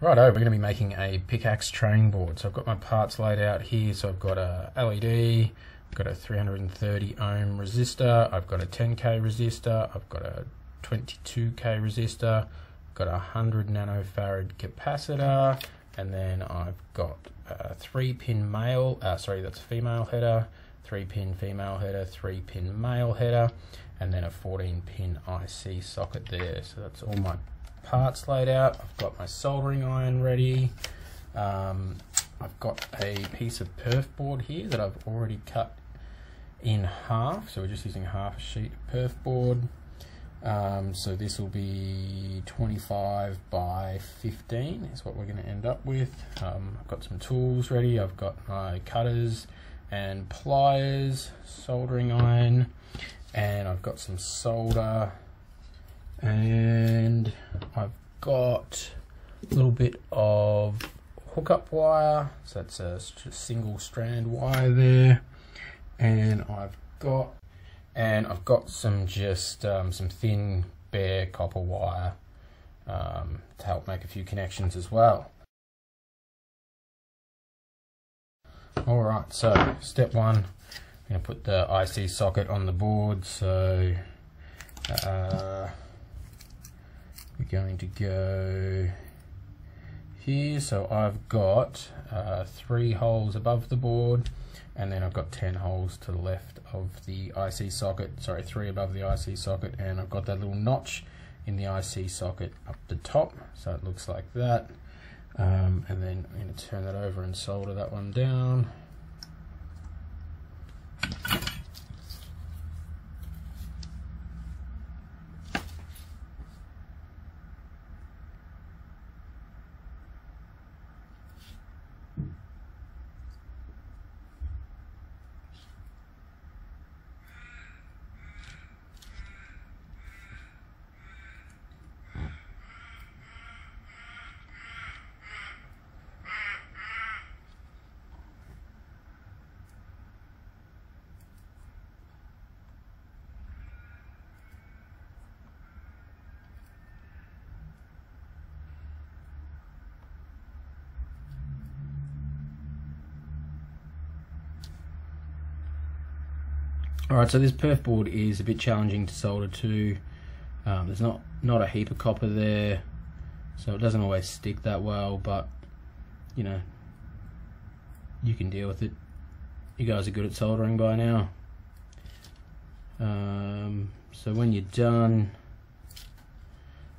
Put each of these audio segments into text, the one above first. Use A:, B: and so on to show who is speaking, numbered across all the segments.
A: Righto, we're going to be making a pickaxe training board. So I've got my parts laid out here. So I've got a LED, I've got a 330 ohm resistor, I've got a 10k resistor, I've got a 22k resistor, I've got a 100 nanofarad capacitor, and then I've got a 3-pin male, sorry, that's female header, 3-pin female header, 3-pin male header, and then a 14-pin IC socket there. So that's all my parts laid out. I've got my soldering iron ready. I've got a piece of perf board here that I've already cut in half. So we're just using half a sheet of perf board. So this will be 25 by 15 is what we're going to end up with. I've got some tools ready. I've got my cutters and pliers, soldering iron, and I've got some solder, and I've got a little bit of hookup wire, so that's a single strand wire there, and I've got some just some thin bare copper wire to help make a few connections as well. Alright, so step one, I'm going to put the IC socket on the board. So we're going to go here. So I've got 3 holes above the board, and then I've got 10 holes to the left of the IC socket, sorry, 3 above the IC socket, and I've got that little notch in the IC socket up the top, so it looks like that. And then I'm going to turn that over and solder that one down. Alright, so this perf board is a bit challenging to solder to. There's not a heap of copper there, so it doesn't always stick that well, but you know, you can deal with it. You guys are good at soldering by now. So when you're done,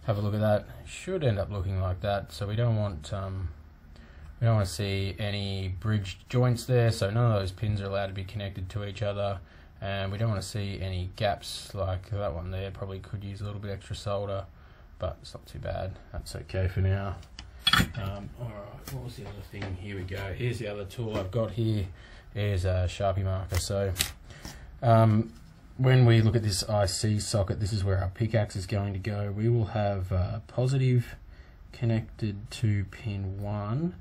A: have a look at that. It should end up looking like that. So we don't want to see any bridged joints there, so none of those pins are allowed to be connected to each other. And we don't want to see any gaps like that one there. Probably could use a little bit extra solder, but it's not too bad. That's okay for now. Alright, what was the other thing? Here we go. Here's the other tool I've got here. Is a Sharpie marker. So when we look at this IC socket, this is where our pickaxe is going to go. We will have positive connected to pin 1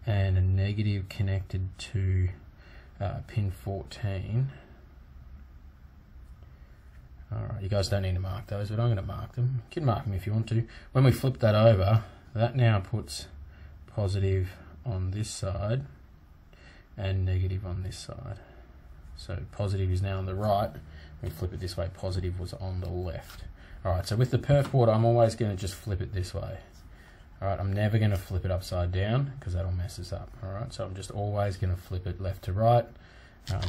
A: and a negative connected to pin 14. Alright, you guys don't need to mark those, but I'm going to mark them. You can mark them if you want to. When we flip that over, that now puts positive on this side and negative on this side. So positive is now on the right. When we flip it this way, positive was on the left. Alright, so with the perf board, I'm always going to just flip it this way. Alright, I'm never going to flip it upside down because that'll mess us up. Alright, so I'm just always going to flip it left to right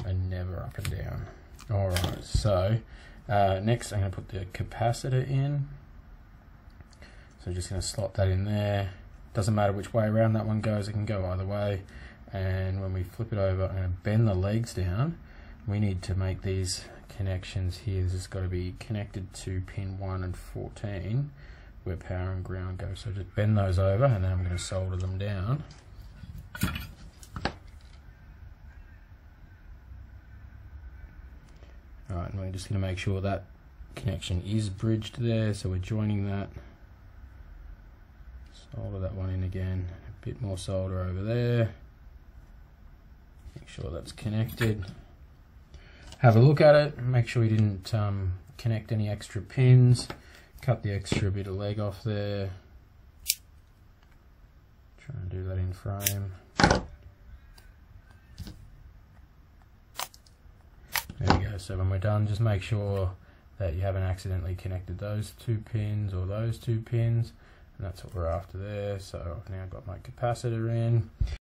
A: and never up and down. Alright, so next I'm going to put the capacitor in. So just going to slot that in there. Doesn't matter which way around that one goes, it can go either way. And when we flip it over, I'm going to bend the legs down. We need to make these connections here. This has got to be connected to pin 1 and 14 where power and ground go. So just bend those over, and then I'm going to solder them down. Alright, and we're just going to make sure that connection is bridged there, so we're joining that. Solder that one in again, a bit more solder over there. Make sure that's connected. Have a look at it, make sure you didn't connect any extra pins. Cut the extra bit of leg off there. Try and do that in frame. There we go. So when we're done, just make sure that you haven't accidentally connected those 2 pins or those 2 pins, and that's what we're after there. So I've now got my capacitor in.